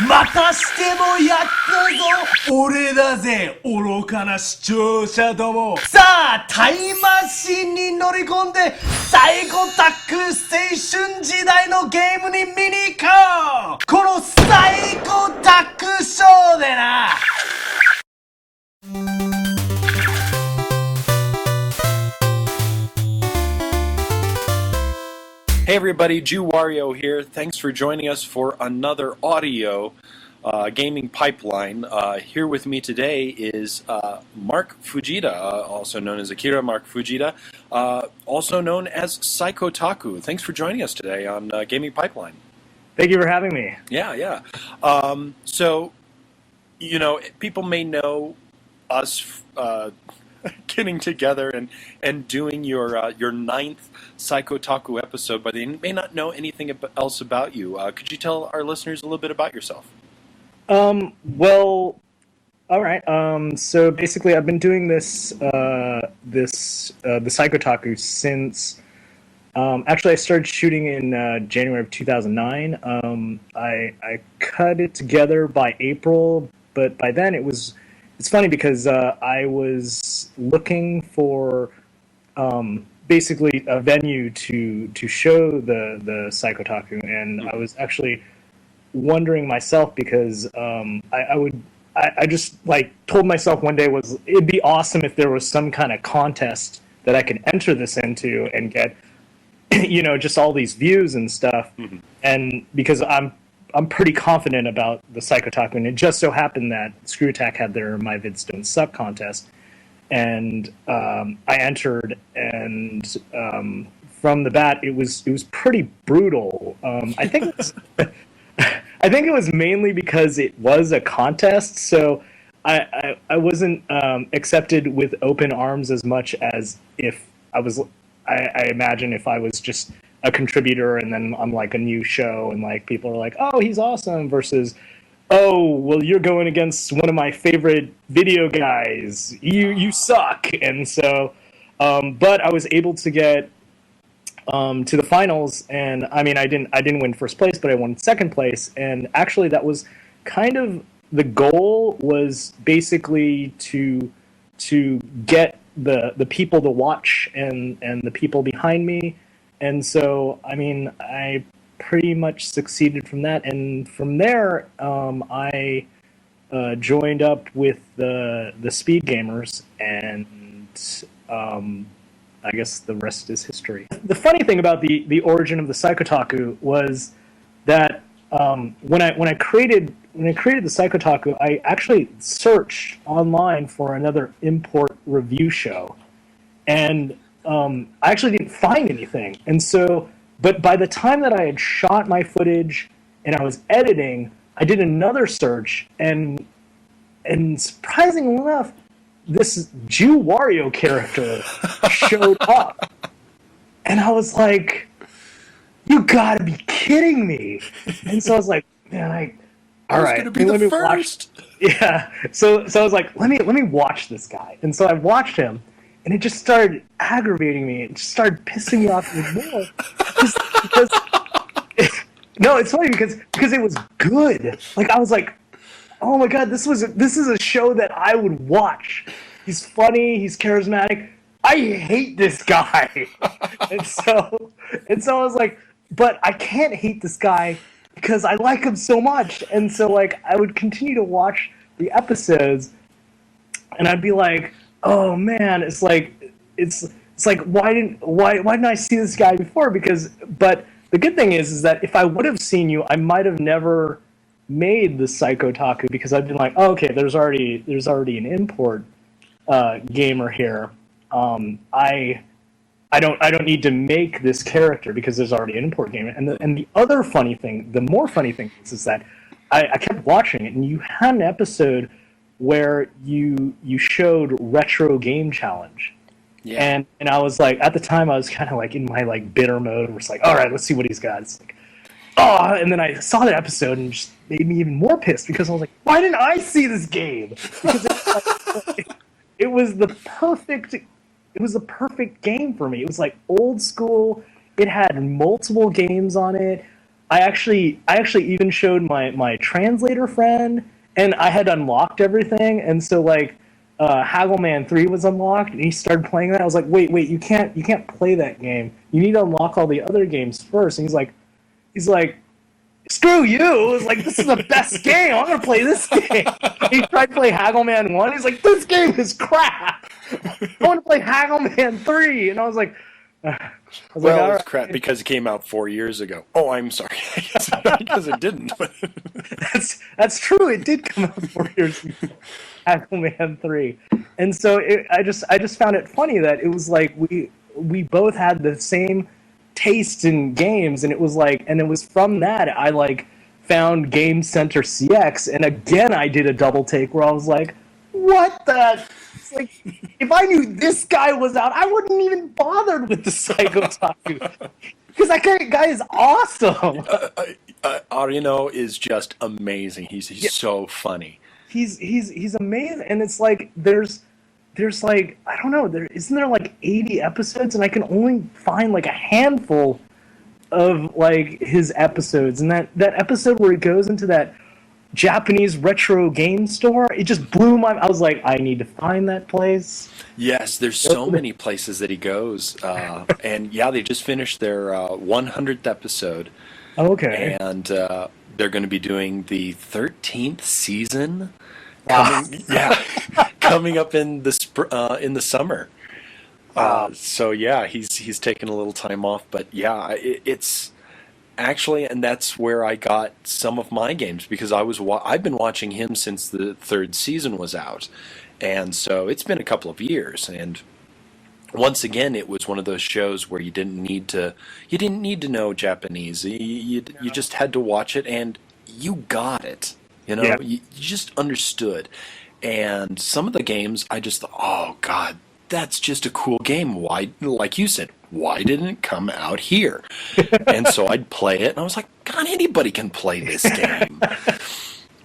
またしてもやったぞ俺だぜ愚かな視聴者どもさあタイムマシンに乗り込んでサイコタック青春時代のゲームに見に行こうこのサイコタックショーでなHey everybody, JewWario here. Thanks for joining us for another audio gaming pipeline. Here with me today is Mark Fujita, also known as Akira Mark Fujita, also known as Psychotaku. Thanks for joining us today on Gaming Pipeline. Thank you for having me. Yeah. So, you know, people may know us getting together and doing your ninth Psychotaku episode, but they may not know anything else about you. Could you tell our listeners a little bit about yourself? Well, all right. So basically, I've been doing the Psychotaku since. Actually, I started shooting in January of 2009. I cut it together by April, but by then it's funny because I was looking for basically a venue to show the Psychotaku, and I was actually wondering myself because I just like told myself one day it'd be awesome if there was some kind of contest that I could enter this into and get just all these views and stuff, and because I'm pretty confident about the Psychotaku, and it just so happened that Screw Attack had their My Vids Don't Suck contest, and I entered, and from the bat, it was pretty brutal. I think it was mainly because it was a contest, so I wasn't accepted with open arms as much as if I was. I imagine if I was just a contributor and then on like a new show and like people are like, oh, he's awesome, versus, oh, well, you're going against one of my favorite video guys, you suck. And so but I was able to get to the finals, and I mean I didn't win first place, but I won second place, and actually that was kind of the goal, was basically to get the people to watch and the people behind me. And so, I mean, I pretty much succeeded from that. And from there, I joined up with the Speed Gamers, and I guess the rest is history. The funny thing about the origin of the Psychotaku was that when I created the Psychotaku, I actually searched online for another import review show, and I actually didn't find anything. And so, but by the time that I had shot my footage and I was editing, I did another search, and surprisingly enough, this JewWario character showed up. And I was like, you gotta be kidding me. And so I was like, man, all right, gonna be the first. Yeah. So I was like, let me watch this guy. And so I watched him, and it just started aggravating me. It just started pissing me off even more. Because no, it's funny because it was good. Like, I was like, oh my god, this is a show that I would watch. He's funny, he's charismatic. I hate this guy. and so I was like, but I can't hate this guy because I like him so much. And so, like, I would continue to watch the episodes, and I'd be like, oh man, it's like why didn't I see this guy before? But the good thing is that if I would have seen you, I might have never made the Psychotaku, because I've been like, oh, okay, there's already an import gamer here. I don't need to make this character because there's already an import gamer. And the other funny thing, the more funny thing is that I kept watching it, and you had an episode where you showed Retro Game Challenge. Yeah. And I was like, at the time I was kind of like in my like bitter mode, and was like, all right, let's see what he's got. It's like, oh, and then I saw that episode and it just made me even more pissed, because I was like, why didn't I see this game? Because it was the perfect game for me. It was like old school. It had multiple games on it. I actually even showed my translator friend, and I had unlocked everything, and so like Haggleman 3 was unlocked, and he started playing that. I was like, wait, you can't play that game. You need to unlock all the other games first. And he's like, screw you! It was like, this is the best game. I'm gonna play this game. He tried to play Haggleman 1. He's like, this game is crap. I want to play Haggleman 3, and I was like. Well, it's crap because it came out 4 years ago. Oh, I'm sorry. Because it didn't. That's true. It did come out 4 years ago. Haggleman 3. And so I just found it funny that it was like we both had the same taste in games, and it was like, and it was from that I like found Game Center CX, and again I did a double take where I was like, what the. It's like, if I knew this guy was out, I wouldn't even bothered with the Psychotaku. Because that guy is awesome. Arino is just amazing. He's so funny. He's amazing, and it's like there's like, I don't know, isn't there like 80 episodes, and I can only find like a handful of like his episodes, and that episode where he goes into that Japanese retro game store, it just blew my. I was like, I need to find that place. Yes, there's so many places that he goes, and yeah, they just finished their 100th episode. Okay, and they're going to be doing the 13th season. Wow. Coming up in the summer. So yeah, he's taking a little time off, but yeah, it's. Actually, and that's where I got some of my games, because I've been watching him since the third season was out, and so it's been a couple of years. And once again, it was one of those shows where you didn't need to know Japanese. You just had to watch it, and you got it. You know, you just understood. And some of the games, I just thought, oh God, that's just a cool game. Why, like you said, why didn't it come out here? And so I'd play it, and I was like, God, anybody can play this game.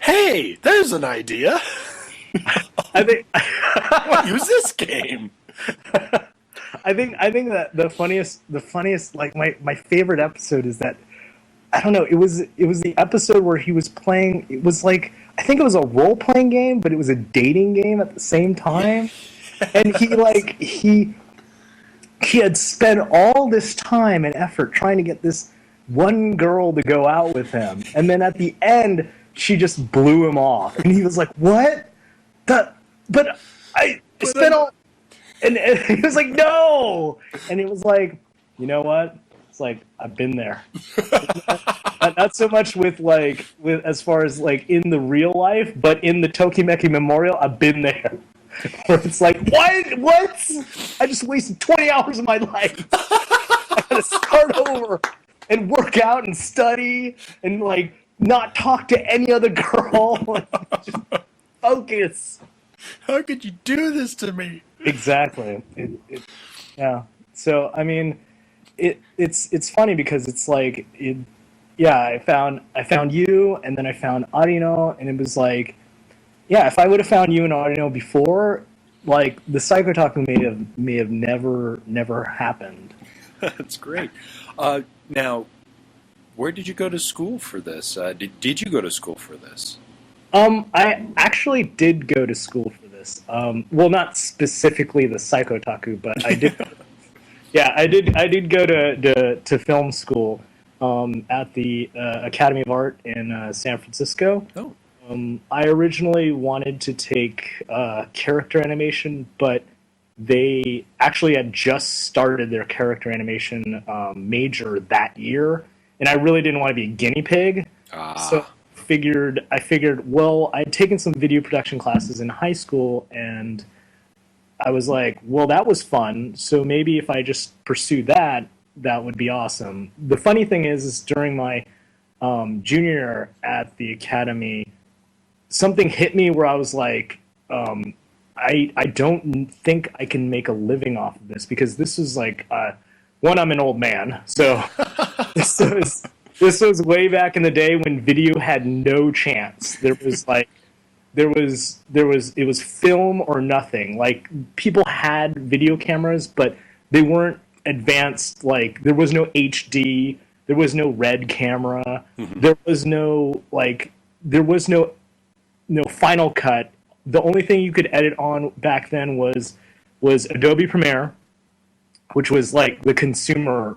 Hey, there's an idea. I think I'll use this game. I think that the funniest, like my favorite episode is that, I don't know, it was the episode where he was playing. It was like, I think it was a role playing game, but it was a dating game at the same time. And he had spent all this time and effort trying to get this one girl to go out with him, and then at the end she just blew him off, and he was like, "What? But I spent all," and he was like, "No," and it was like, you know what? It's like, I've been there. Not so much with as far as like in the real life, but in the Tokimeki Memorial, I've been there. Where it's like, what? I just wasted 20 hours of my life. I gotta start over and work out and study and like not talk to any other girl. Just focus. How could you do this to me? Exactly. Yeah. So I mean, it's funny because it's like I found you, and then I found Arino, and it was like, yeah, if I would have found you and Arino before, like the Psychotaku may have never happened. That's great. Now, where did you go to school for this? Did you go to school for this? I actually did go to school for this. Well, not specifically the Psychotaku, but I did. Yeah, I did go to film school at the Academy of Art in San Francisco. Oh. I originally wanted to take character animation, but they actually had just started their character animation major that year, and I really didn't want to be a guinea pig. So I figured, well, I'd taken some video production classes in high school, and I was like, well, that was fun, so maybe if I just pursue that would be awesome. The funny thing is during my junior year at the Academy, something hit me where I was like, I don't think I can make a living off of this, because this was like, one, I'm an old man, so this was way back in the day when video had no chance. There was like, it was film or nothing. Like, people had video cameras, but they weren't advanced. Like, there was no HD. There was no red camera. There was no no Final Cut. The only thing you could edit on back then was Adobe Premiere, which was like the consumer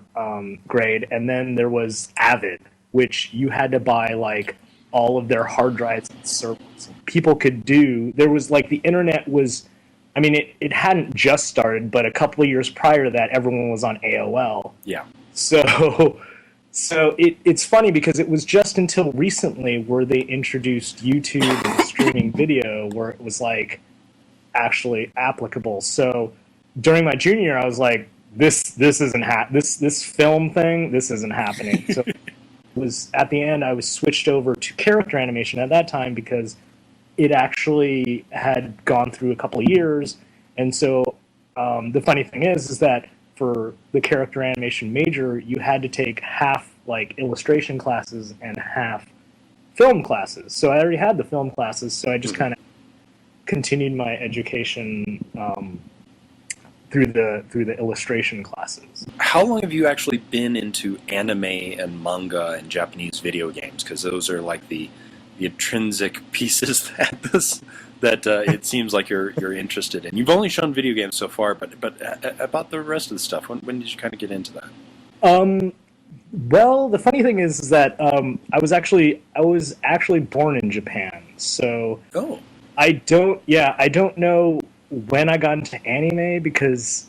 grade, and then there was Avid, which you had to buy like all of their hard drives and servers. People could do. There was like the internet was. I mean, it hadn't just started, but a couple of years prior to that, everyone was on AOL. Yeah. So it's funny because it was just until recently where they introduced YouTube and streaming video where it was like actually applicable. So during my junior year, I was like, this isn't this film thing, this isn't happening. So it was at the end I was switched over to character animation at that time because it actually had gone through a couple of years. And so the funny thing is that for the character animation major, you had to take half like illustration classes and half film classes. So I already had the film classes, so I just kind of continued my education through the illustration classes. How long have you actually been into anime and manga and Japanese video games? Because those are like the intrinsic pieces that it seems like you're interested in. You've only shown video games so far, but about the rest of the stuff, when did you kind of get into that? Well, the funny thing is that I was actually born in Japan, so I don't know when I got into anime because,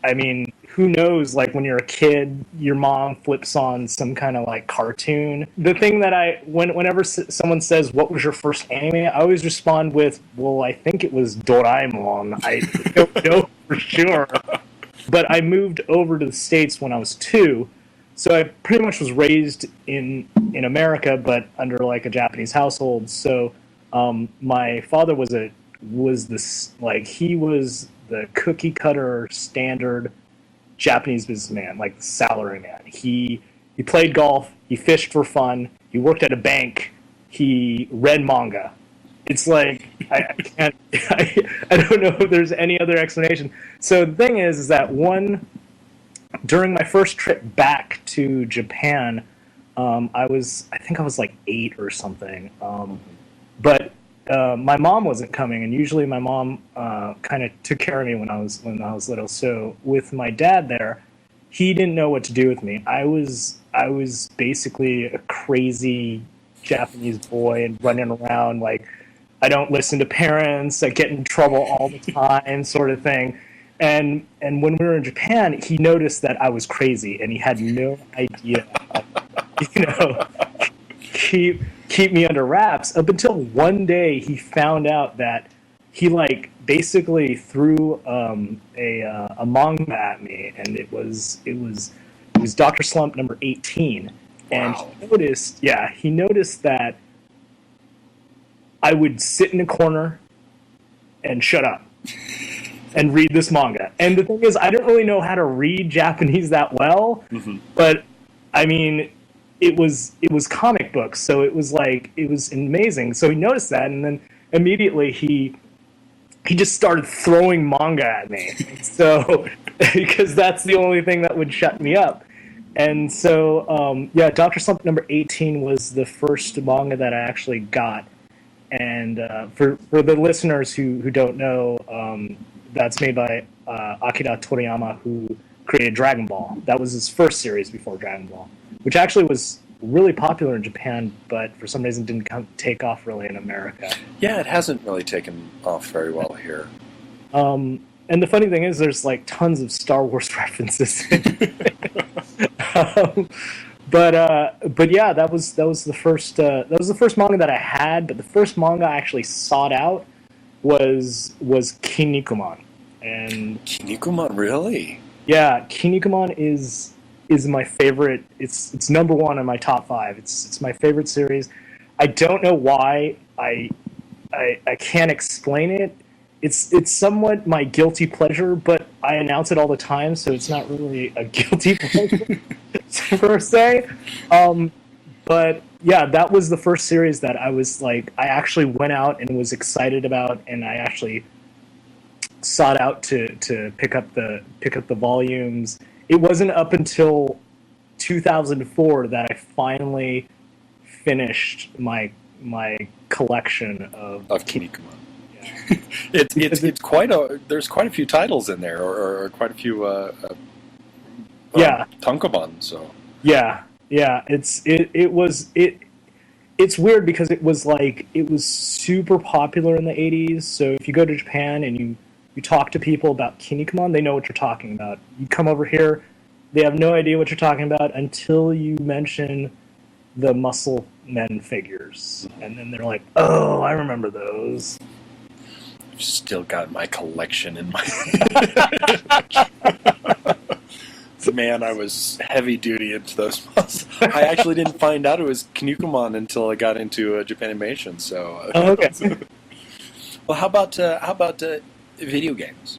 I mean, who knows, like when you're a kid, your mom flips on some kind of like cartoon. The thing that whenever someone says, what was your first anime? I always respond with, well, I think it was Doraemon. I don't know for sure. But I moved over to the States when I was 2. So I pretty much was raised in America, but under like a Japanese household. So my father was the cookie cutter standard Japanese businessman, like the salary man. He played golf, he fished for fun, he worked at a bank, he read manga. It's like I can't I don't know if there's any other explanation. So the thing is that during my first trip back to Japan, I think I was like 8 or something. But my mom wasn't coming, and usually my mom kind of took care of me when I was little. So with my dad there, he didn't know what to do with me. I was basically a crazy Japanese boy and running around like I don't listen to parents, I get in trouble all the time, sort of thing. And when we were in Japan, he noticed that I was crazy, and he had no idea, keep me under wraps up until one day he found out that he like basically threw a manga at me, and it was Dr. Slump number 18, and wow. He noticed that I would sit in a corner and shut up and read this manga. And the thing is, I didn't really know how to read Japanese that well, but I mean, it was comic books, so it was amazing. So he noticed that, and then immediately he just started throwing manga at me. So because that's the only thing that would shut me up. And so Dr. Slump number 18 was the first manga that I actually got. And for the listeners who don't know, that's made by Akira Toriyama, who created Dragon Ball. That was his first series before Dragon Ball, which actually was really popular in Japan, but for some reason didn't take off really in America. Yeah, it hasn't really taken off very well here. And the funny thing is, there's like tons of Star Wars references. But yeah, that was the first manga that I had. But the first manga I actually sought out was Kinnikuman. And Kinnikuman, really? Yeah, Kinnikuman is my favorite. It's number 1 in my top 5. It's my favorite series. I don't know why. I can't explain it. It's somewhat my guilty pleasure, but I announce it all the time, so it's not really a guilty pleasure per se. But yeah, that was the first series that I was like, I actually went out and was excited about, and I actually sought out to pick up the volumes. It wasn't up until 2004 that I finally finished my collection of Kinnikuman. Yeah. it's quite a there's quite a few titles in there, or quite a few tankobon. So it's weird because it was super popular in the 80s. So if you go to Japan and you talk to people about Kinnikuman, they know what you're talking about. You come over here, they have no idea what you're talking about until you mention the muscle men figures. And then they're like, oh, I remember those. I've still got my collection in my... Man, I was heavy duty into those muscles. I actually didn't find out it was Kinnikuman until I got into Japanimation. So, okay. Well, how about video games?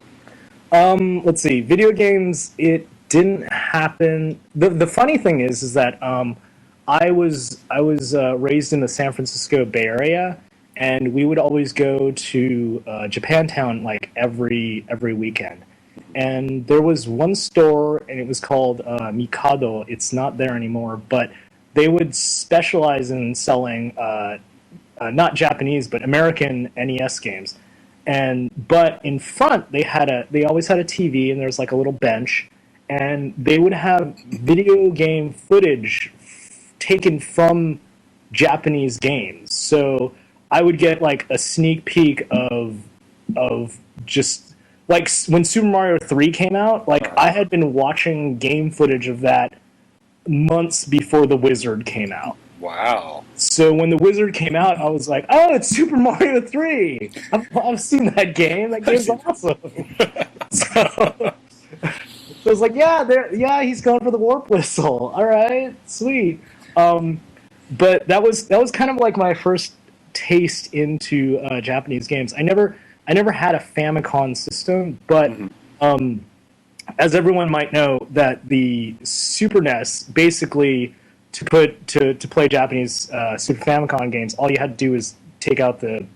Let's see. Video games. It didn't happen. The funny thing is that I was raised in the San Francisco Bay Area, and we would always go to Japantown like every weekend. And there was one store, and it was called Mikado. It's not there anymore, but they would specialize in selling not Japanese but American NES games. But in front they always had a TV, and there's like a little bench, and they would have video game footage taken from Japanese games. So I would get like a sneak peek of just like when Super Mario 3 came out, like I had been watching game footage of that months before The Wizard came out. Wow. So when The Wizard came out, I was like, oh, it's Super Mario 3. I've seen that game. That game's awesome. So I was like, yeah, he's going for the warp whistle. All right, sweet. But that was kind of like my first taste into Japanese games. I never had a Famicom system, but as everyone might know, that the Super NES basically to play Japanese Super Famicom games, all you had to do is take out the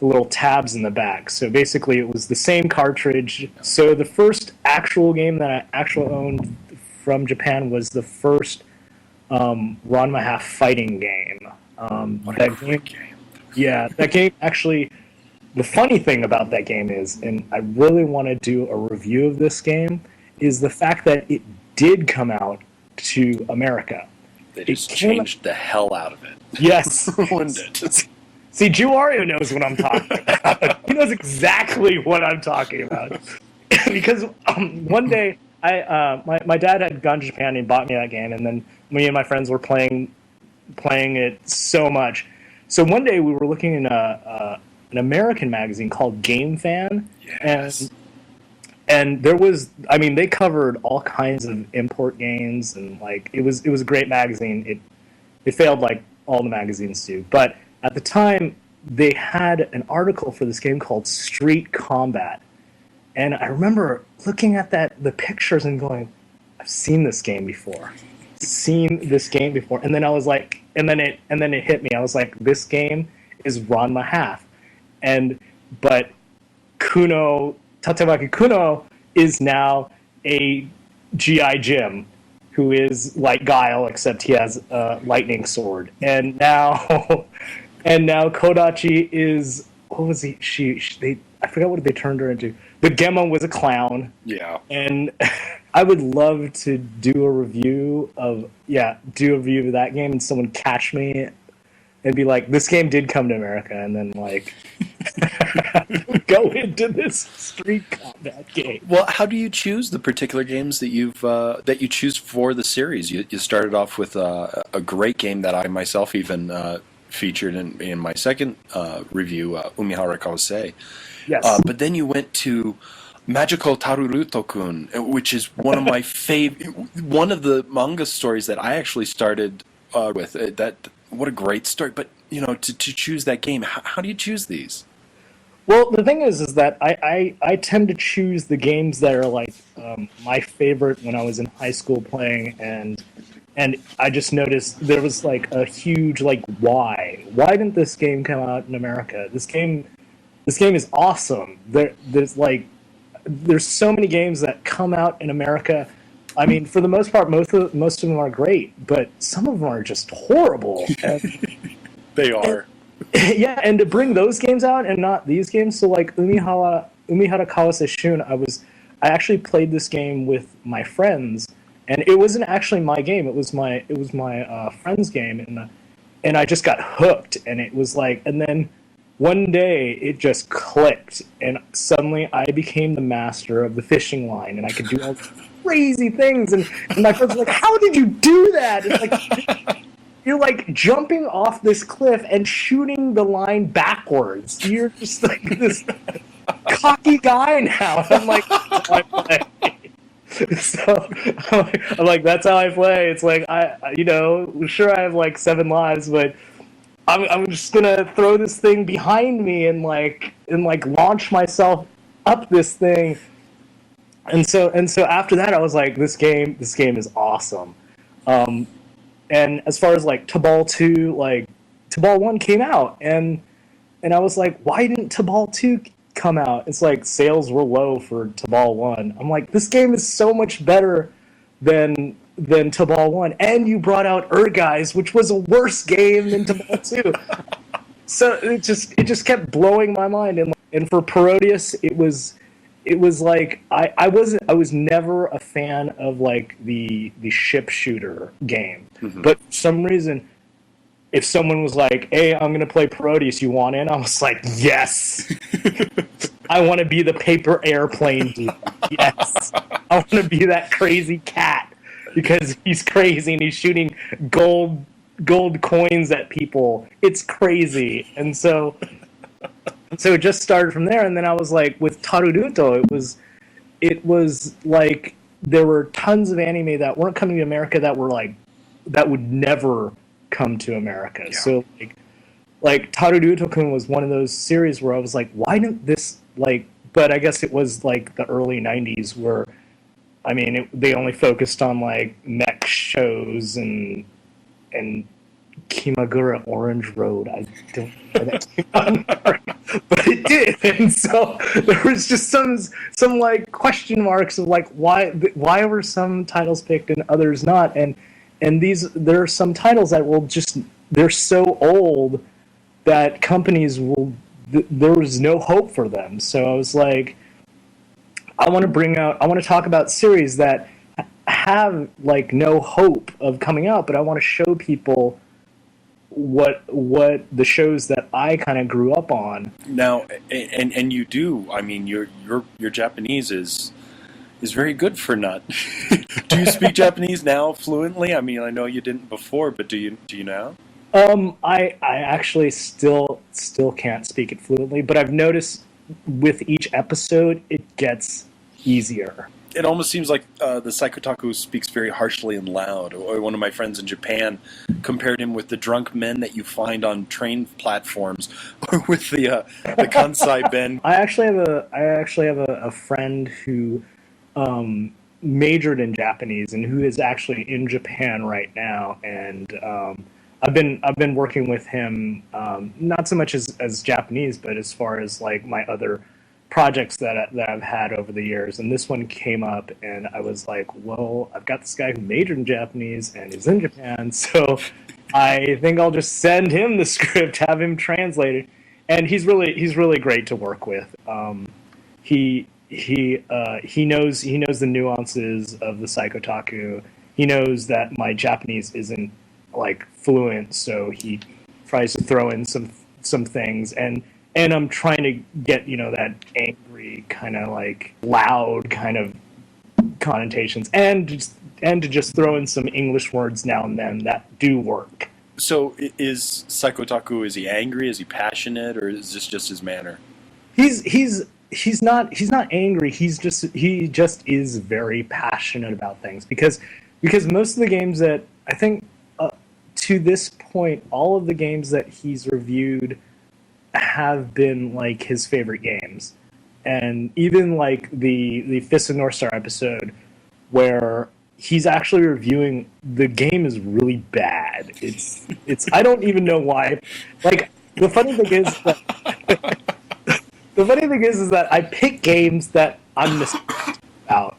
little tabs in the back. So basically, it was the same cartridge. So the first actual game that I actually owned from Japan was the first Ranma half fighting game. What a great game! Yeah, that game actually. The funny thing about that game is, and I really want to do a review of this game, is the fact that it did come out to America. They just changed the hell out of it. Yes. Ruined it. See, JewWario knows what I'm talking about. He knows exactly what I'm talking about. Because one day, my dad had gone to Japan and bought me that game, and then me and my friends were playing it so much. So one day we were looking in an American magazine called Game Fan, yes. and there was, I mean, they covered all kinds of import games, and like it was a great magazine. It failed like all the magazines do, but at the time they had an article for this game called Street Combat, and I remember looking at the pictures and going, I've seen this game before. And then I was like, and then it hit me. I was like, this game is Ranma half. But Tatewaki Kuno is now a G.I. Jim who is like Guile, except he has a lightning sword. And now Kodachi is, what was he? I forgot what they turned her into. But Gemma was a clown. Yeah. And I would love to do a review of that game, and someone catch me and be like, this game did come to America, and then like go into this Street Combat game. Well, how do you choose the particular games that you choose for the series? You started off with a great game that I myself even featured in my second review, Umihara Kaosei. Yes. But then you went to Magical Taruruto-kun, which is one of my one of the manga stories that I actually started with. What a great story! But to choose that game, how do you choose these? Well, the thing is that I tend to choose the games that are like my favorite when I was in high school playing, and I just noticed there was like a huge like why didn't this game come out in America? This game is awesome. There's so many games that come out in America. I mean, for the most part, most of them are great, but some of them are just horrible. And, They are. yeah, and to bring those games out and not these games, so like Umihara Kawase Shun, I actually played this game with my friends, and it wasn't actually my game. It was my friend's game, and I just got hooked, and it was like, and then one day it just clicked, and suddenly I became the master of the fishing line, and I could do all crazy things, and my friends were like, "How did you do that?" It's like you're like jumping off this cliff and shooting the line backwards. You're just like this cocky guy now. I'm like, that's how I play. So I'm like, that's how I play. It's like sure I have like 7 lives, but I'm just gonna throw this thing behind me and launch myself up this thing. And so after that, I was like, this game is awesome. And as far as like Tobal 2, like Tobal 1 came out, and I was like, why didn't Tobal 2 come out? It's like sales were low for Tobal 1. I'm like, this game is so much better than Tobal 1, and you brought out Guys, which was a worse game than Tobal 2. So it just kept blowing my mind. And for Parodius, it was like I was never a fan of like the ship shooter game. Mm-hmm. But for some reason, if someone was like, "Hey, I'm gonna play Parodius, you want in?" I was like, "Yes." I want to be the paper airplane dude. Yes. I want to be that crazy cat because he's crazy and he's shooting gold coins at people. It's crazy. And so it just started from there, and then I was like, with Taruruto, it was like there were tons of anime that weren't coming to America that would never come to America. Yeah. So like Taruruto-kun was one of those series where I was like, why didn't this but I guess it was like the early 90s where, I mean, they only focused on like mech shows and Kimagura Orange Road. I don't know that came out in America, but it did, and so there was just some like question marks of like why were some titles picked and others not, and there are some titles that they're so old that companies there was no hope for them. So I was like, I want to talk about series that have like no hope of coming out, but I want to show people what the shows that I kind of grew up on. Now, and you do. I mean, your Japanese is very good for not. Do you speak Japanese now fluently? I mean, I know you didn't before, but do you now? I actually still can't speak it fluently, but I've noticed with each episode it gets easier. It almost seems like the Psychotaku speaks very harshly and loud. Or one of my friends in Japan compared him with the drunk men that you find on train platforms, or with the Kansai Ben. I actually have a friend who majored in Japanese and who is actually in Japan right now, and I've been working with him not so much as Japanese, but as far as like my other projects that I've had over the years, and this one came up, and I was like, well, I've got this guy who majored in Japanese and is in Japan, so I think I'll just send him the script, have him translate it, and he's really great to work with. He knows the nuances of the Psychotaku. He knows that my Japanese isn't like fluent, so he tries to throw in some things, and I'm trying to get that angry kind of like loud kind of connotations, and to just throw in some English words now and then that do work. So is Psychotaku, is he angry, is he passionate, or is this just his manner? He's not angry, he just is very passionate about things, because most of the games that I think to this point, all of the games that he's reviewed have been like his favorite games, and even like the Fist of North Star episode where he's actually reviewing the game is really bad. It's I don't even know why. Like the funny thing is that I pick games that I'm nostalgic about,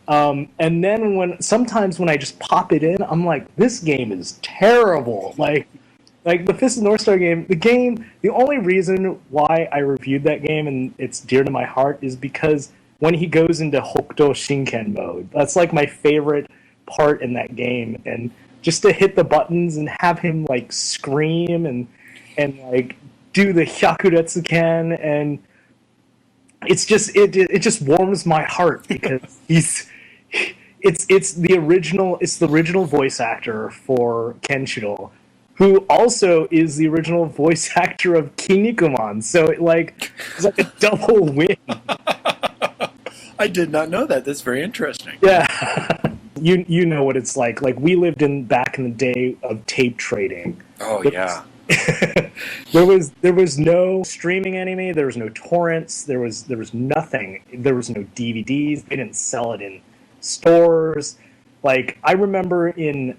And then sometimes when I just pop it in, I'm like, this game is terrible. Like the Fist of the North Star game, the only reason why I reviewed that game and it's dear to my heart is because when he goes into Hokuto Shinken mode, that's like my favorite part in that game. And just to hit the buttons and have him like scream and like do the Hyakuretsuken, and it's just it just warms my heart because it's the original voice actor for Kenshiro, who also is the original voice actor of Kinnikuman. So it's like a double win. I did not know that. That's very interesting. Yeah. You know what it's like. Like, we lived back in the day of tape trading. Oh, yeah. There was no streaming anime, there was no torrents, there was nothing. There was no DVDs. They didn't sell it in stores. Like, I remember in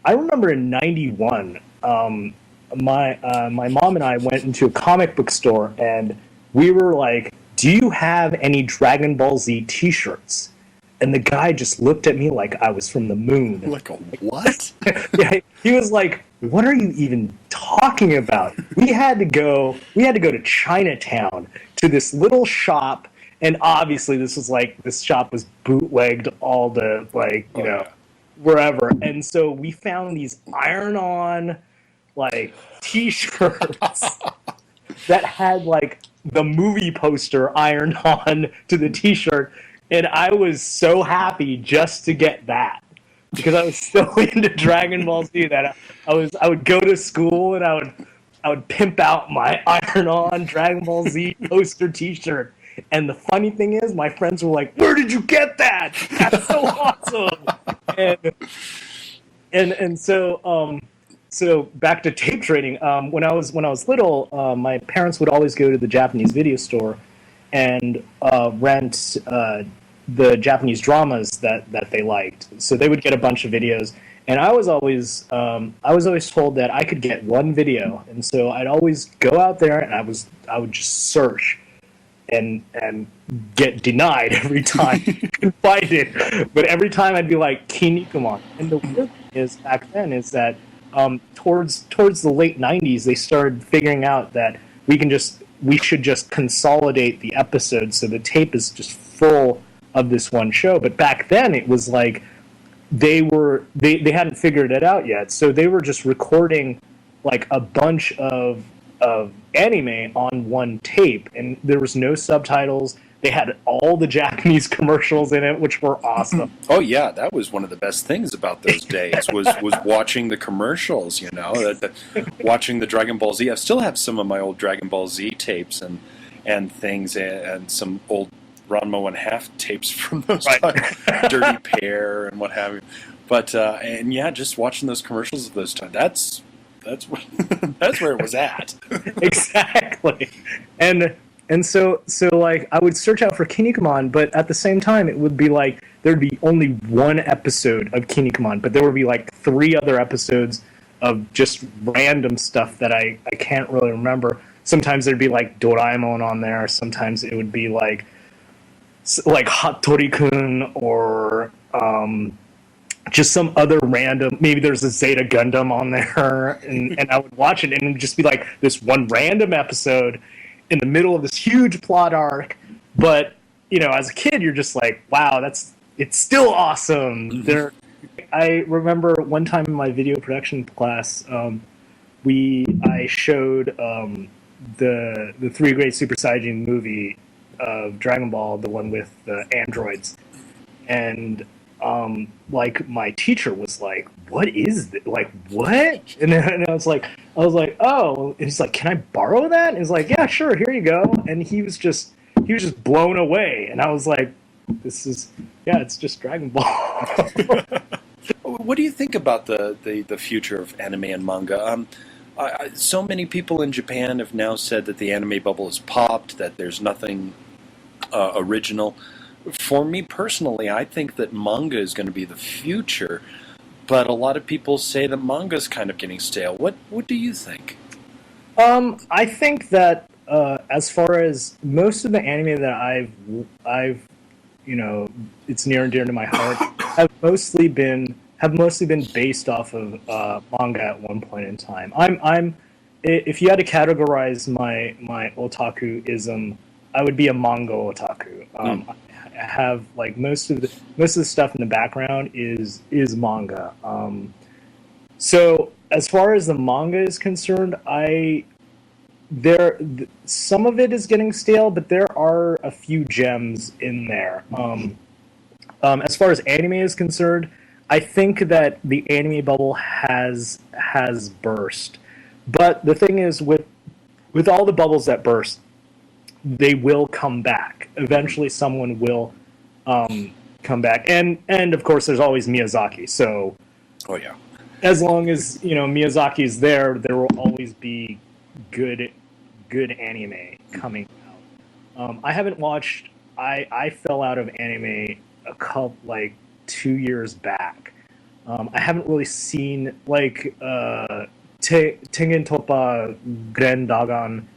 '91, my mom and I went into a comic book store and we were like, "Do you have any Dragon Ball Z T-shirts?" And the guy just looked at me like I was from the moon. Like a what? Yeah, he was like, "What are you even talking about?" We had to go to Chinatown to this little shop, and obviously this shop was bootlegged all the wherever. And so we found these iron-on like T-shirts that had like the movie poster ironed on to the T-shirt. And I was so happy just to get that, because I was so into Dragon Ball Z that I would go to school and I would pimp out my iron-on Dragon Ball Z poster T-shirt. And the funny thing is, my friends were like, "Where did you get that? That's so awesome!" And so back to tape trading. When I was little, my parents would always go to the Japanese video store and rent the Japanese dramas that they liked. So they would get a bunch of videos, and I was always told that I could get one video, and so I'd always go out there and I would just search and get denied every time. Couldn't find it, but every time I'd be like, Kinnikuman. And the weird thing is, back then, is that towards the late '90s, they started figuring out that we should just consolidate the episodes so the tape is just full of this one show. But back then it was like they hadn't figured it out yet, so they were just recording like a bunch of anime on one tape, and there was no subtitles. They had all the Japanese commercials in it, which were awesome. Oh yeah, that was one of the best things about those days was watching the commercials. Watching the Dragon Ball Z. I still have some of my old Dragon Ball Z tapes and things, and some old Ranma 1/2 tapes from those times, Dirty Pair and what have you. But and yeah, just watching those commercials of those times. That's where it was at. Exactly. And so like I would search out for Kinnikuman, but at the same time it would be like there'd be only one episode of Kinnikuman, but there would be like 3 other episodes of just random stuff that I can't really remember. Sometimes there'd be like Doraemon on there. Sometimes it would be like Hattori-kun or just some other random, maybe there's a Zeta Gundam on there, and I would watch it and it would just be like this one random episode in the middle of this huge plot arc. But as a kid you're just like, wow, it's still awesome. Mm-hmm. I remember one time in my video production class, I showed the 3 Great Super Saiyajin movie of Dragon Ball, the one with the androids, and like my teacher was like, "What is this? Like, what?" And I was like, "Oh," and he's like, "Can I borrow that?" And he's like, "Yeah, sure, here you go." And he was just blown away, and I was like, it's just Dragon Ball. What do you think about the future of anime and manga? So many people in Japan have now said that the anime bubble has popped, that there's nothing original. For me personally, I think that manga is going to be the future, but a lot of people say that manga is kind of getting stale. What do you think? I think that as far as most of the anime that I've it's near and dear to my heart, have mostly been based off of manga at one point in time. If you had to categorize my otaku-ism, I would be a manga otaku. I have like most of the stuff in the background is manga. So as far as the manga is concerned, some of it is getting stale, but there are a few gems in there. As far as anime is concerned, I think that the anime bubble has burst. But the thing is, with all the bubbles that burst, they will come back. Eventually, someone will come back, and of course, there's always Miyazaki. So, Oh yeah. as long as Miyazaki is there, there will always be good anime coming out. I haven't watched. I fell out of anime a couple 2 years back. I haven't really seen Tengen Toppa Gren Dagon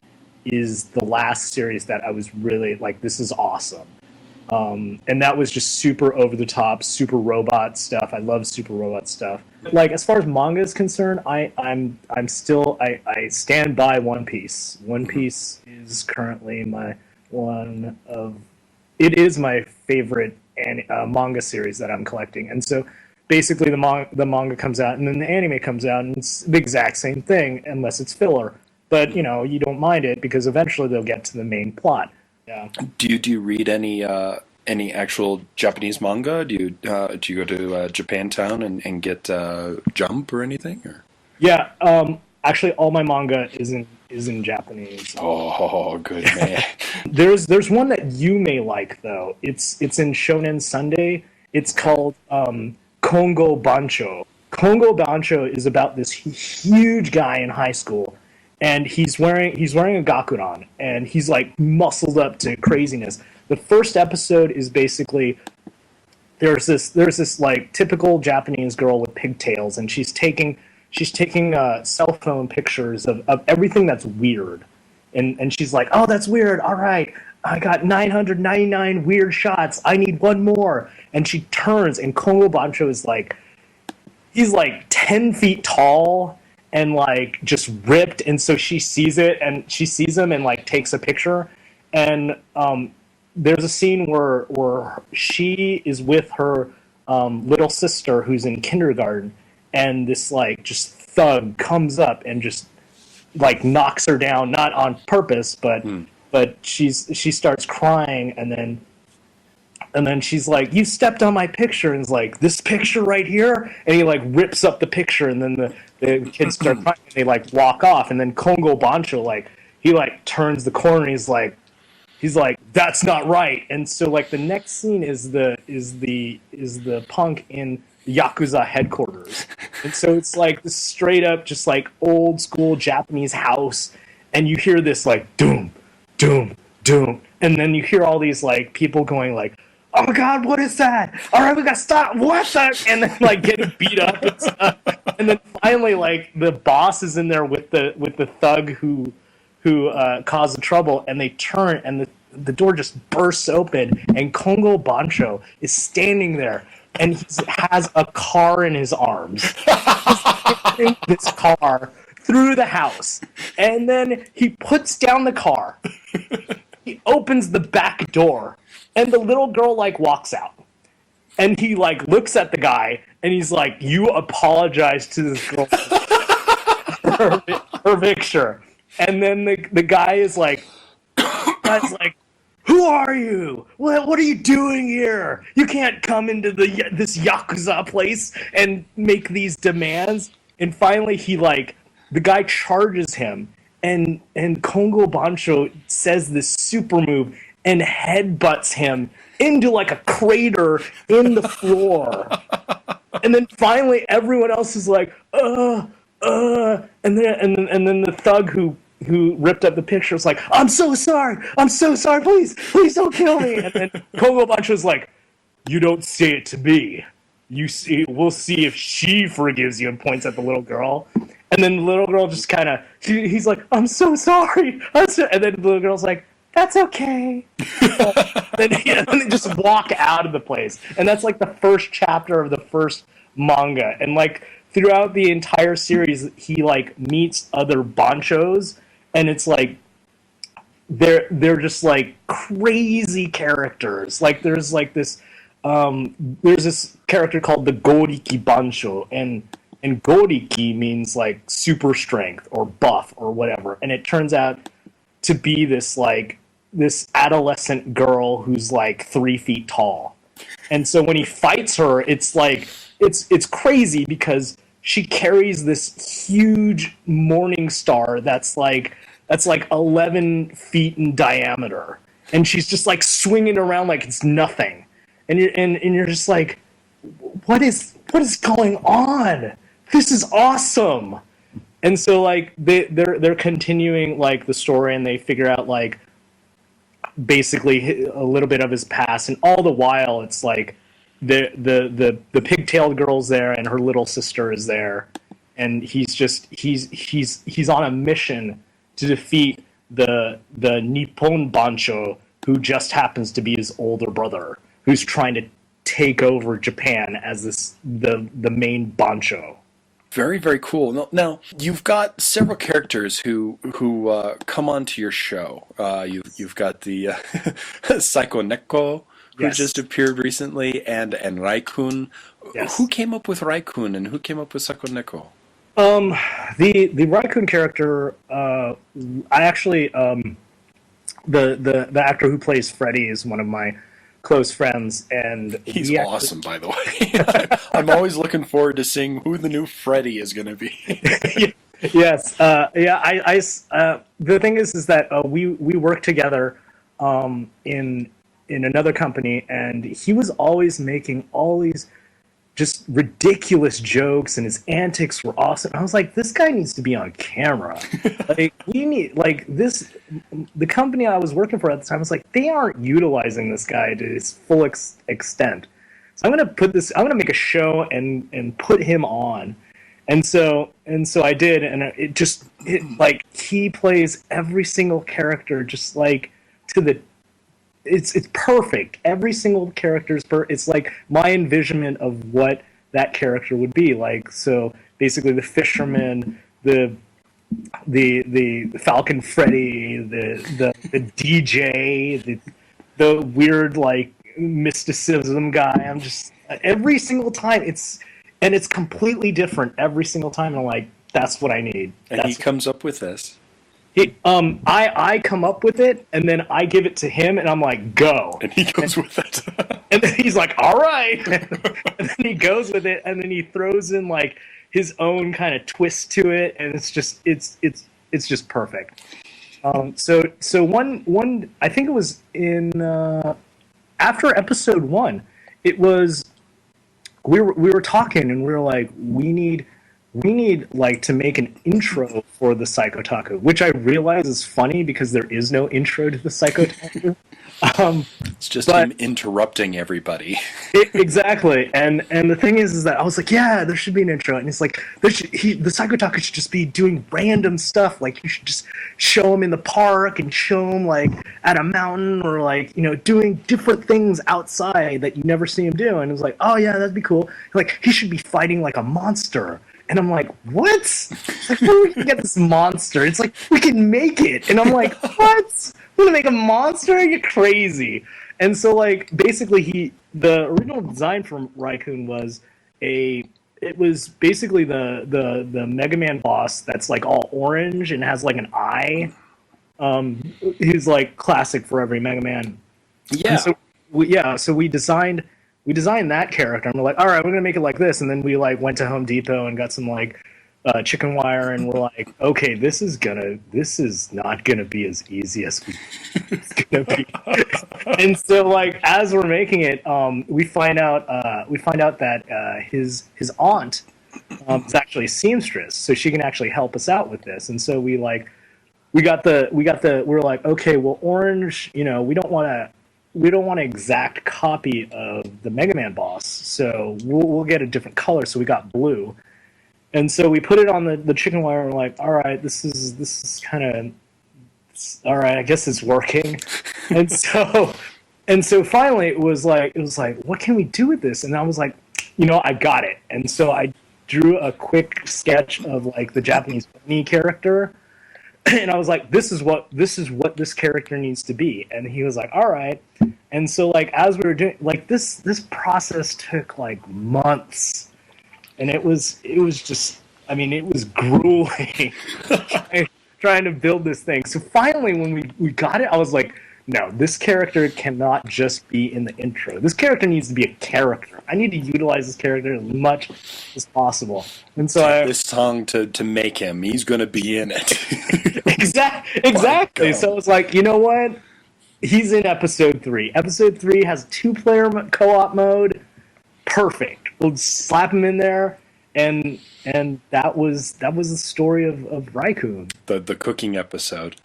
is the last series that I was really this is awesome. And that was just super over the top, super robot stuff. I love super robot stuff. As far as manga is concerned, I stand by One Piece. One Piece is currently my favorite manga series that I'm collecting. And so basically the manga comes out and then the anime comes out and it's the exact same thing unless it's filler. But you don't mind it because eventually they'll get to the main plot. Yeah. Do you read any actual Japanese manga? Do you go to Japantown and get Jump or anything? Or? Yeah. Actually, all my manga is in Japanese. Oh, good man. There's one that you may like though. It's in Shonen Sunday. It's called Kongo Bancho. Kongo Bancho is about this huge guy in high school. And he's wearing a gakuran, and he's muscled up to craziness. The first episode is basically there's this typical Japanese girl with pigtails, and she's taking cell phone pictures of everything that's weird, and she's like, oh, that's weird. All right, I got 999 weird shots. I need one more. And she turns, and Kongo Bancho is he's 10 feet tall. And just ripped, and so she sees it, and she sees him, and takes a picture. And there's a scene where she is with her little sister who's in kindergarten, and this just thug comes up and just knocks her down, not on purpose, but she starts crying, and then she's like, you stepped on my picture, and it's this picture right here, and he rips up the picture, and then the kids start crying, and they walk off, and then Kongo Bancho he turns the corner, and he's like, that's not right. And so the next scene is the punk in the Yakuza headquarters, and so it's this straight up just old school Japanese house, and you hear this doom, doom, doom, and then you hear all these people going oh my God, what is that? All right, we gotta stop. What the? And then getting beat up and stuff. And then finally, the boss is in there with the thug who caused the trouble, and they turn, and the door just bursts open, and Kongo Bancho is standing there, and he has a car in his arms. He's carrying this car through the house, and then he puts down the car. He opens the back door. And the little girl walks out, and he looks at the guy, and he's like, "You apologize to this girl for her picture." And then the guy is like, "Who are you? What are you doing here? You can't come into this Yakuza place and make these demands." And finally, the guy charges him, and Kongo Bancho says this super move and headbutts him into a crater in the floor. And then finally everyone else is and then the thug who ripped up the picture is I'm so sorry, please don't kill me. And then Kongo Bancho's you don't say it to me. We'll see if she forgives you, and points at the little girl. And then the little girl just he's I'm so sorry. And then the little girl's that's okay. then, and they just walk out of the place. And that's like the first chapter of the first manga. And like throughout the entire series, he like meets other banchos, and it's like they're just like crazy characters. Like there's this character called the Goriki Bancho, and Goriki means like super strength or buff or whatever. And it turns out to be this adolescent girl who's like 3 feet tall. And so when he fights her, it's like it's crazy because she carries this huge morning star that's like 11 feet in diameter, and she's just like swinging around like it's nothing. And you're just like, what is going on? This is awesome. And so like they're continuing like the story, and they figure out like basically a little bit of his past, and all the while it's like the pigtailed girl's there, and her little sister is there, and he's on a mission to defeat the Nippon Bancho, who just happens to be his older brother, who's trying to take over Japan as the main Bancho. Very, very cool. Now, you've got several characters who come onto your show. You've got the Psychotaku, who Yes. just appeared recently, and Raikun. Yes. Who came up with Raikun, and who came up with Psychotaku? The Raikun character, I actually the actor who plays Freddy is one of my close friends, and He's awesome, by the way. I'm always looking forward to seeing who the new Freddy is going to be. Yes, the thing is that we work together in another company, and he was always making all these just ridiculous jokes, and his antics were awesome. I was like, this guy needs to be on camera. Like, we need, like, this, the company I was working for at the time was like, they aren't utilizing this guy to his full extent. So I'm going to make a show and put him on. And so I did, and like, he plays every single character just like to the, it's perfect. Every single character is It's like my envisionment of what that character would be like. So basically, the fisherman, the Falcon Freddy, the DJ, the weird like mysticism guy. I'm just every single time it's completely different every single time. And I'm like, that's what I need. And he comes up with this. I come up with it, and then I give it to him, and I'm like, go. And he goes with it. And then he's like, all right. And then he goes with it, and then he throws in like his own kind of twist to it, and it's just perfect. So one I think it was in after episode 1, it was we were talking, and we were like, we need like to make an intro for the Psychotaku, which I realize is funny because there is no intro to the Psychotaku. It's just him interrupting everybody. Exactly, and the thing is that I was like, yeah, there should be an intro, and it's like the Psychotaku should just be doing random stuff. Like you should just show him in the park and show him like at a mountain, or like doing different things outside that you never see him do. And it was like, oh yeah, that'd be cool. Like he should be fighting like a monster. And I'm like, what? Like, where do we get this monster? It's like, we can make it. And I'm like, what? We're gonna make a monster? You're crazy. And so, like, basically, the original design from Raikun was basically the Mega Man boss that's like all orange and has like an eye. He's like classic for every Mega Man. Yeah. So we designed that character, and we're like, all right, we're gonna make it like this. And then we like went to Home Depot and got some like chicken wire, and we're like, okay, this is not gonna be as easy as it's gonna be. And so like as we're making it, we find out that his aunt is actually a seamstress, so she can actually help us out with this. And so we're like, okay, well, orange, we don't want an exact copy of the Mega Man boss, so we'll get a different color. So we got blue, and so we put it on the chicken wire. And we're like, all right, this is kind of all right, I guess it's working. And so finally it was like, what can we do with this? And I was like, I got it. And so I drew a quick sketch of like the Japanese bunny character, and I was like, this is what this character needs to be. And he was like, all right. And so like as we were doing like this process took like months, and it was just, I mean, it was grueling trying to build this thing. So finally when we got it, I was like, no, this character cannot just be in the intro. This character needs to be a character. I need to utilize this character as much as possible. And so this song to make him. He's going to be in it. Exactly. So it's like, you know what? He's in episode 3. Episode 3 has 2-player co-op mode. Perfect. We'll slap him in there, and that was the story of Raikkoon. The cooking episode.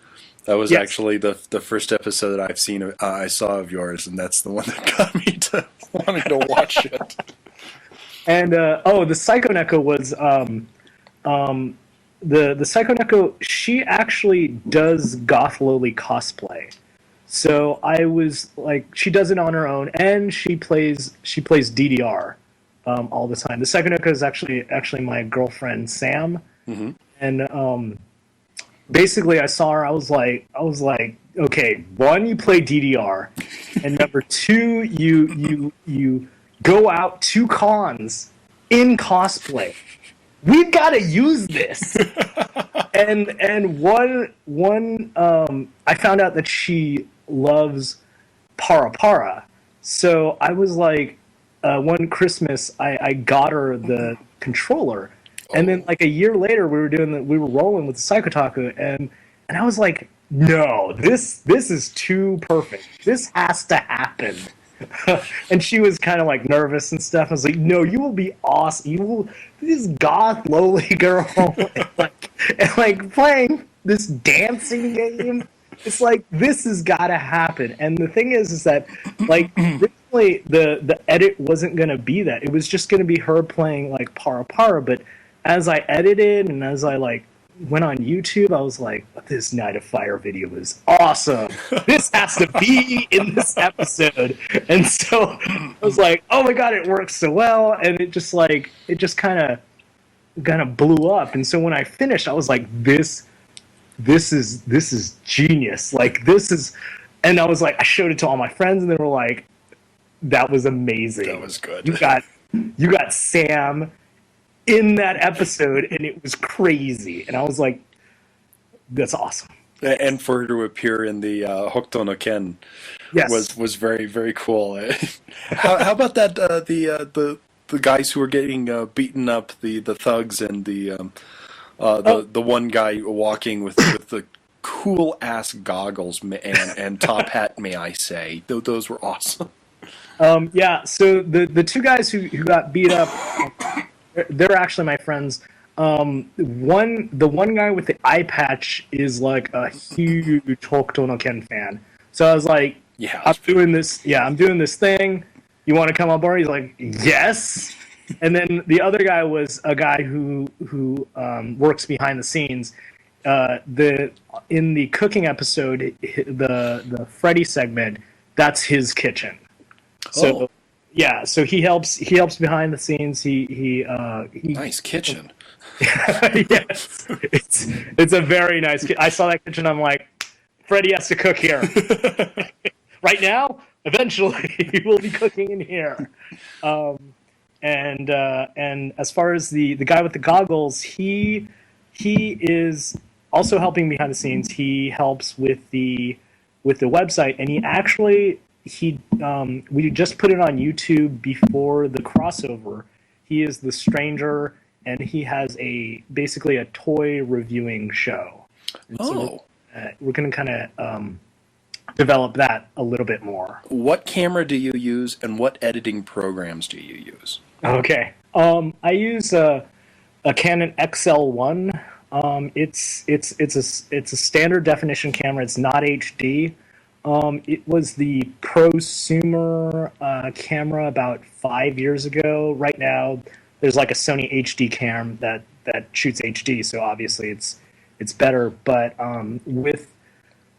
That was actually the first episode that I saw of yours, and that's the one that got me to wanting to watch it. And the Psychotaku was the Psychotaku. She actually does Goth Loli cosplay, so I was like, she does it on her own, and she plays DDR all the time. The Psychotaku is actually my girlfriend Sam, and basically, I saw her. I was like, okay, 1, you play DDR, and number 2, you go out to cons in cosplay. We've got to use this. and one I found out that she loves Para. So I was like, one Christmas, I got her the controller. And then, like a year later, we were rolling with the Psychotaku, and I was like, no, this is too perfect. This has to happen. And she was kind of like nervous and stuff. I was like, no, you will be awesome. You will, this goth lowly girl, and like playing this dancing game. It's like, this has got to happen. And the thing is that like originally the edit wasn't gonna be that. It was just gonna be her playing like Para, but as I edited and as I like went on YouTube, I was like, this Night of Fire video is awesome. This has to be in this episode. And so I was like, oh my god, it works so well. And it just kind of blew up. And so when I finished, I was like, this is genius. Like, this is, and I was like, I showed it to all my friends, and they were like, that was amazing. That was good. You got Sam in that episode, and it was crazy. And I was like, that's awesome. And for her to appear in the Hokuto no Ken was very, very cool. How about that? The guys who were getting beaten up, the thugs, and the one guy walking with the cool ass goggles and top hat. May I say, those were awesome. Yeah. So the 2 guys who got beat up, they're actually my friends. The one guy with the eye patch is like a huge Hokuto no Ken fan. So I was like, I'm doing this thing. You want to come on board? He's like, yes. And then the other guy was a guy who works behind the scenes. In the cooking episode, the Freddy segment, that's his kitchen. So so he helps behind the scenes. He nice kitchen. Yes, it's a very nice kitchen. I saw that kitchen. I'm like, Freddy has to cook here right now. Eventually, he will be cooking in here. And as far as the guy with the goggles, he is also helping behind the scenes. He helps with the website, and we just put it on YouTube before the crossover. He is the Stranger, and he has basically a toy reviewing show. And so we're going to kind of develop that a little bit more. What camera do you use, and what editing programs do you use? Okay. I use a Canon XL1. It's a standard definition camera. It's not HD. It was the prosumer camera about 5 years ago. Right now, there's like a Sony HD cam that shoots HD, so obviously it's better. But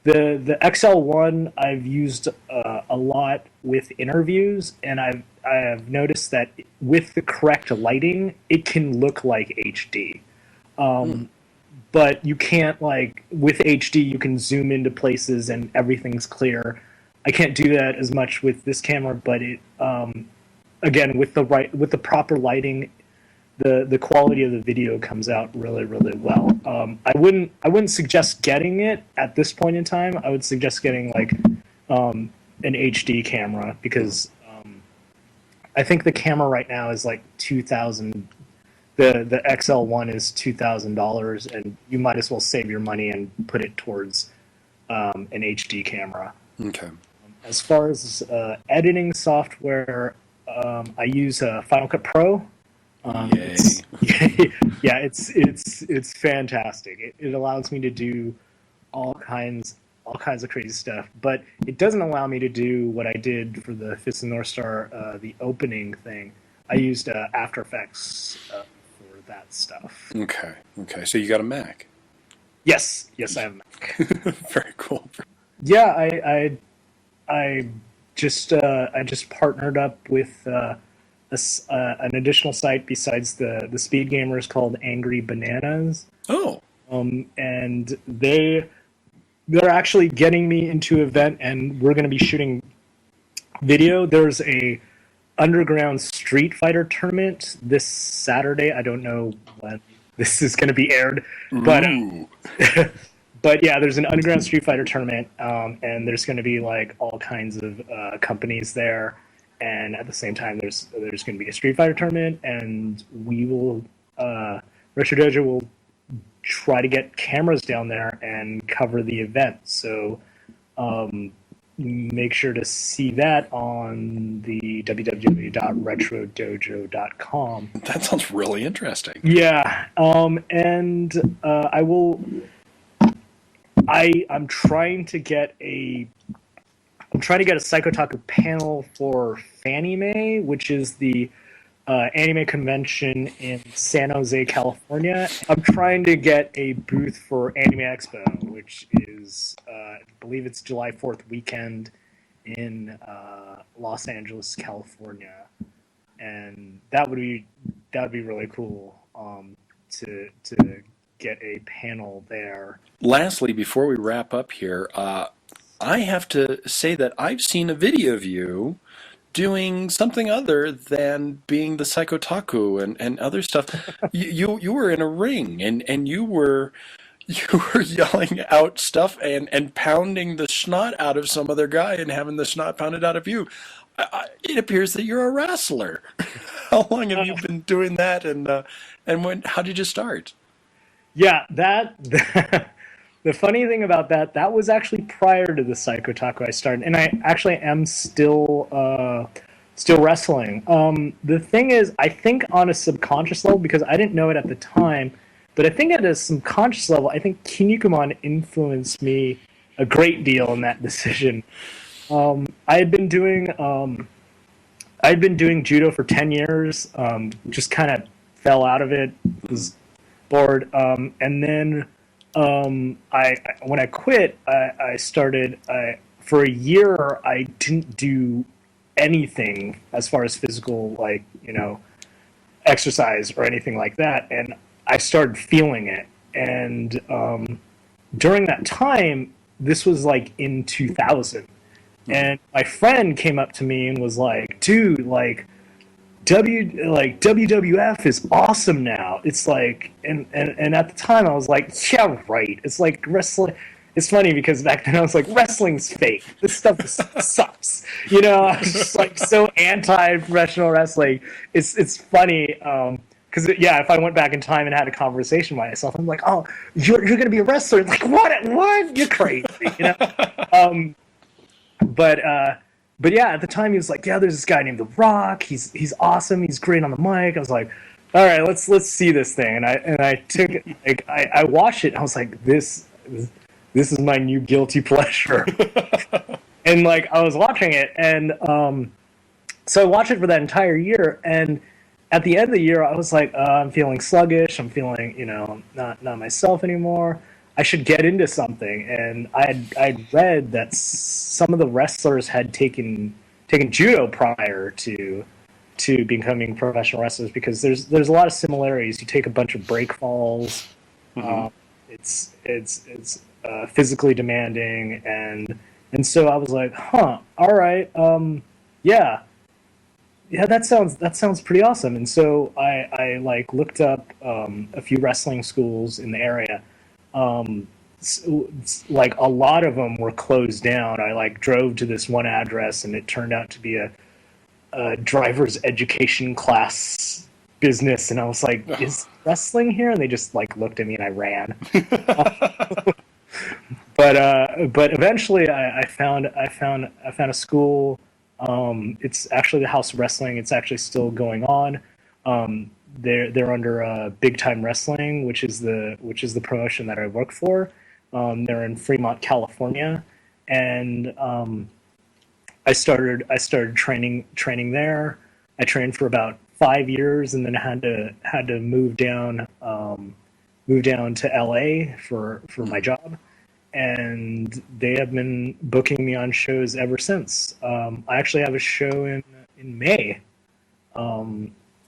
The XL1 I've used a lot with interviews, and I have noticed that with the correct lighting, it can look like HD. But you can't, like, with HD you can zoom into places and everything's clear. I can't do that as much with this camera, but it again, with the proper lighting, the quality of the video comes out really, really well. I wouldn't suggest getting it at this point in time. I would suggest getting like an HD camera, because I think the camera right now is like 2,000. The XL1 is $2,000, and you might as well save your money and put it towards an HD camera. Okay. As far as editing software, I use Final Cut Pro. Yay. Yeah, it's fantastic. It allows me to do all kinds of crazy stuff, but it doesn't allow me to do what I did for the Fist of the North Star, the opening thing. I used After Effects for that stuff. Okay. So you got a Mac? Yes, I have a Mac. Very cool. Yeah, I just partnered up with an additional site besides the Speed Gamers called Angry Bananas. Oh. And they're actually getting me into an event, and we're going to be shooting video. There's a underground Street Fighter tournament this Saturday. I don't know when this is going to be aired, but but yeah, there's an underground Street Fighter tournament, and there's going to be like all kinds of companies there, and at the same time, there's going to be a Street Fighter tournament, and we will Retro Dojo will try to get cameras down there and cover the event. So make sure to see that on the www.retrodojo.com. That sounds really interesting. Yeah, and I will. I'm trying to get a Psychotaku panel for Fanime, which is the anime convention in San Jose, California. I'm trying to get a booth for Anime Expo, which is, I believe it's July 4th weekend in Los Angeles, California, and that would be really cool to get a panel there. Lastly, before we wrap up here, I have to say that I've seen a video of you doing something other than being the Psychotaku and other stuff. You were in a ring, and you were yelling out stuff and pounding the snot out of some other guy and having the snot pounded out of you. It appears that you're a wrestler. How long have you been doing that, and how did you start? Yeah, the funny thing about that was actually prior to the Psychotaku I started, and I actually am still wrestling. The thing is, I think on a subconscious level, because I didn't know it at the time, but I think at a subconscious level, I think Kinnikuman influenced me a great deal in that decision. I had been doing judo for 10 years, just kind of fell out of it, was bored, and then when I quit, I started, for a year, I didn't do anything as far as physical, like, exercise or anything like that, and I started feeling it. And during that time, this was like in 2000, and my friend came up to me and was like, dude, like, WWF is awesome now. It's like, and at the time I was like, yeah, right. It's like wrestling. It's funny because back then I was like, wrestling's fake. This stuff sucks. I was just like so anti-professional wrestling. It's funny because if I went back in time and had a conversation with myself, I'm like, oh, you're gonna be a wrestler? Like what? You're crazy. But yeah, at the time he was like, yeah, there's this guy named The Rock. He's awesome. He's great on the mic. I was like, all right, let's see this thing. And I took it, like I watched it. And I was like, this is my new guilty pleasure. And like I was watching it, and so I watched it for that entire year. And at the end of the year, I was like, I'm feeling sluggish. I'm feeling not myself anymore. I should get into something. And I'd read that some of the wrestlers had taken judo prior to becoming professional wrestlers, because there's a lot of similarities. You take a bunch of break falls. It's physically demanding, and so I was like, huh, all right, yeah, that sounds pretty awesome. And so I like looked up a few wrestling schools in the area. Like a lot of them were closed down. I like drove to this one address, and it turned out to be a driver's education class business, and I was like, is wrestling here? And they just like looked at me, and I ran. But eventually I found a school. It's actually the House of Wrestling. It's actually still going on. They're under Big Time Wrestling, which is the promotion that I work for. They're in Fremont, California, and I started training there. I trained for about 5 years, and then had to move down to LA for my job, and they have been booking me on shows ever since. I actually have a show in May.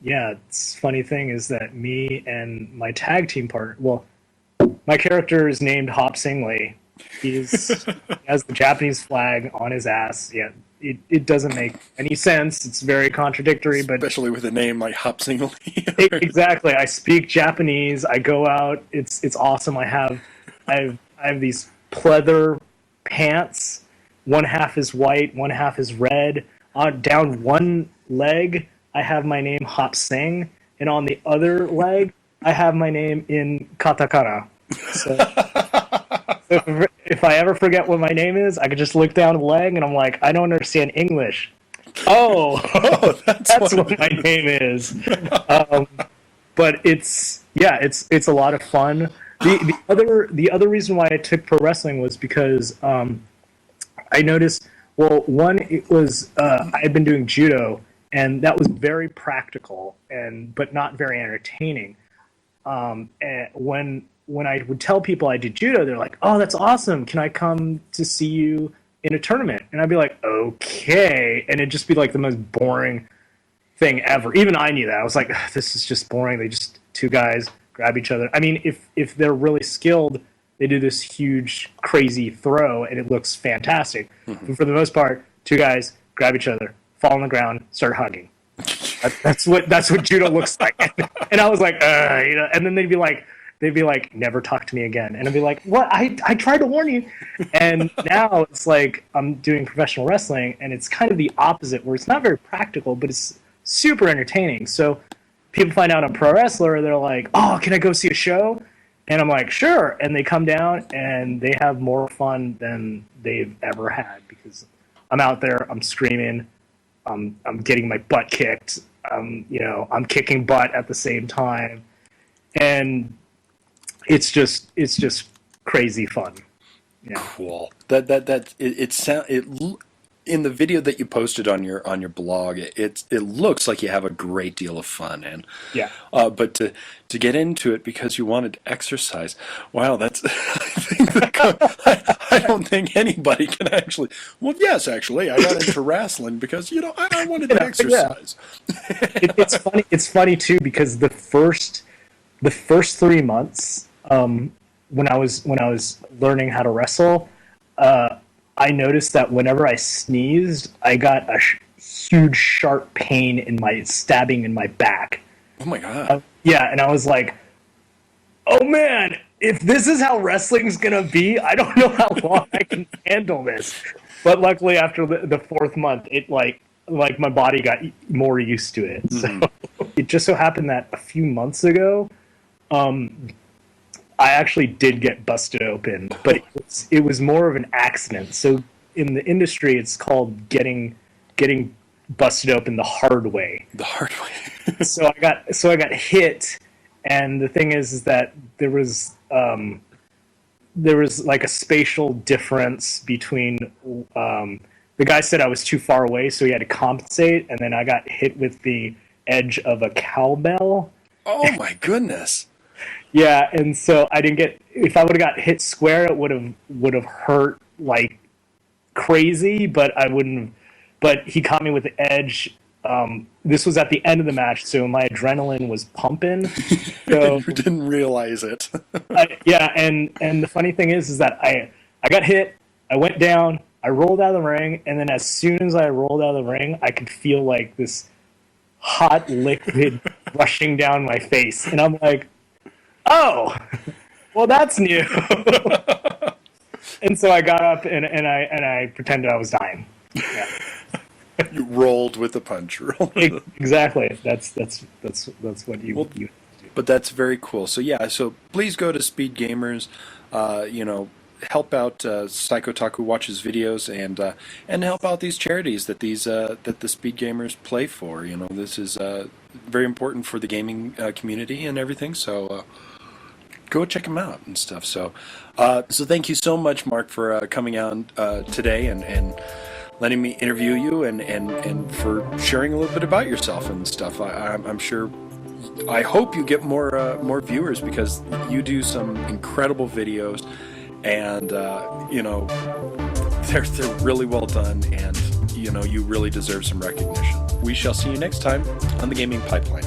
Yeah, it's funny thing is that me and my tag team partner. Well, my character is named Hop Singley. He has the Japanese flag on his ass. Yeah, it doesn't make any sense. It's very contradictory, but especially with a name like Hop Singley. Exactly. I speak Japanese. I go out. It's awesome. I have these pleather pants. One half is white, one half is red. Down one leg, I have my name Hop Sing, and on the other leg, I have my name in katakana. So if I ever forget what my name is, I could just look down the leg, and I'm like, I don't understand English. Oh, that's what my name is. But it's a lot of fun. The other reason why I took pro wrestling was because I noticed. Well, one, it was I had been doing judo, and that was very practical but not very entertaining. And when I would tell people I did judo, they're like, "Oh, that's awesome! Can I come to see you in a tournament?" And I'd be like, "Okay," and it'd just be like the most boring thing ever. Even I knew that. I was like, "This is just boring. They just two guys grab each other." I mean, if they're really skilled, they do this huge, crazy throw, and it looks fantastic. Mm-hmm. But for the most part, two guys grab each other, fall on the ground, start hugging. That's what judo looks like. And I was like, and then they'd be like, never talk to me again. And I'd be like, what? I tried to warn you. And now it's like I'm doing professional wrestling, and it's kind of the opposite, where it's not very practical, but it's super entertaining. So people find out I'm a pro wrestler, they're like, oh, can I go see a show? And I'm like, sure. And they come down, and they have more fun than they've ever had, because I'm out there, I'm screaming, I'm getting my butt kicked, I'm kicking butt at the same time, and it's just crazy fun. Yeah. Cool. In the video that you posted on your blog, it looks like you have a great deal of fun, and yeah. But to get into it because you wanted to exercise, wow, that's I don't think anybody can actually. Well, yes, actually, I got into wrestling because I wanted to exercise. Yeah. It's funny too, because the first 3 months when I was learning how to wrestle. I noticed that whenever I sneezed, I got a huge sharp pain stabbing in my back. Oh my god! Yeah, and I was like, "Oh man, if this is how wrestling's gonna be, I don't know how long I can handle this." But luckily, after the 4th month, it like my body got more used to it. Mm-hmm. So it just so happened that a few months ago, I actually did get busted open, but it was more of an accident. So in the industry, it's called getting busted open the hard way. The hard way. So I got hit, and the thing is that there was like a spatial difference between the guy said I was too far away, so he had to compensate, and then I got hit with the edge of a cowbell. Oh my goodness. Yeah, and so I didn't get. If I would have got hit square, it would have hurt like crazy. But I wouldn't. But he caught me with the edge. This was at the end of the match, so my adrenaline was pumping. So You didn't realize it. yeah, and the funny thing is that I got hit. I went down. I rolled out of the ring, and then as soon as I rolled out of the ring, I could feel like this hot liquid rushing down my face, and I'm like, "Oh, well, that's new." And so I got up and I pretended I was dying. Yeah. You rolled with the punch. Exactly. That's what you. But that's very cool. So yeah, so please go to Speed Gamers. Help out Psychotaku, watch his videos, and help out these charities that that the Speed Gamers play for. This is very important for the gaming community and everything. So go check them out and stuff. So thank you so much, Mark, for coming out today and letting me interview you and for sharing a little bit about yourself and stuff. I'm sure. I hope you get more viewers because you do some incredible videos. And they're really well done, and you really deserve some recognition. We shall see you next time on the Gaming Pipeline.